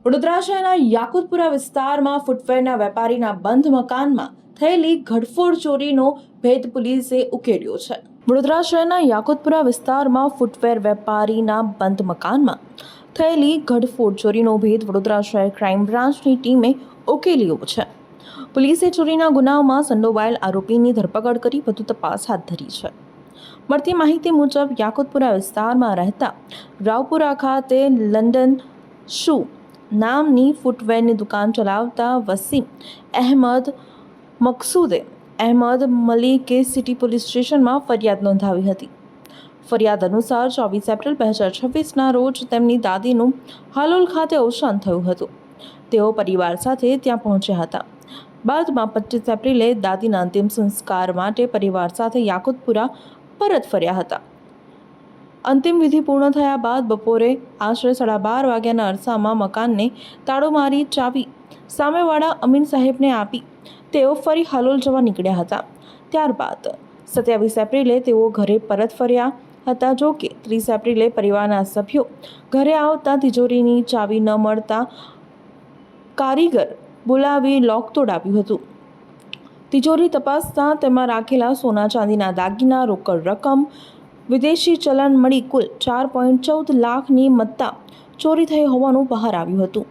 વડોદરા શહેરના યાકુતપુરા વિસ્તારમાં ફૂટવેરના વેપારીના બંધ મકાનમાં થયેલી ઘડફોડ ચોરીનો ભેદ પોલીસે ઉકેલ્યો છે. વડોદરા શહેરના યાકુતપુરા વિસ્તારમાં ફૂટવેર વેપારીના બંધ મકાનમાં થયેલી ઘડફોડ ચોરીનો ભેદ વડોદરા શહેર ક્રાઇમ બ્રાન્ચની ટીમે ઉકેલ્યો છે. પોલીસે ચોરીના ગુનામાં સંડોવાયેલ આરોપીની ધરપકડ કરી વધુ તપાસ હાથ ધરી છે. મળતી માહિતી મુજબ યાકુતપુરા વિસ્તારમાં રહેતા રાવપુરા ખાતે લંડન શૂ નામની ફૂટવેરની દુકાન ચલાવતા વસીમ અહેમદ મકસૂદે અહેમદ મલિકે સિટી પોલીસ સ્ટેશનમાં ફરિયાદ નોંધાવી હતી. ફરિયાદ અનુસાર 24 એપ્રિલ 2026ના રોજ તેમની દાદીનું હાલોલ ખાતે અવસાન થયું હતું. તેઓ પરિવાર સાથે ત્યાં પહોંચ્યા હતા. બાદમાં 25 એપ્રિલે દાદીના અંતિમ સંસ્કાર માટે પરિવાર સાથે યાકુતપુરા પરત ફર્યા હતા. અંતિમ વિધિ પૂર્ણ થયા બાદ બપોરે આશરે 12:30 વાગ્યાના અરસામાં મકાનને તાળો મારી ચાવી સામેવાળા અમીન સાહેબને આપી તેઓ ફરી હાલોલ જવા નીકળ્યા હતા. ત્યારબાદ 27 એપ્રિલે તેઓ ઘરે પરત ફર્યા હતા. જો કે 30 એપ્રિલે પરિવારના સભ્યો ઘરે આવતા તિજોરીની ચાવી ન મળતા કારીગર બોલાવી લોક તોડાવ્યું હતું. તિજોરી તપાસતા તેમાં રાખેલા સોના ચાંદીના દાગીના, રોકડ રકમ, વિદેશી ચલણ મળી કુલ 4.14 લાખની મત્તા ચોરી થઈ હોવાનું બહાર આવ્યું હતું.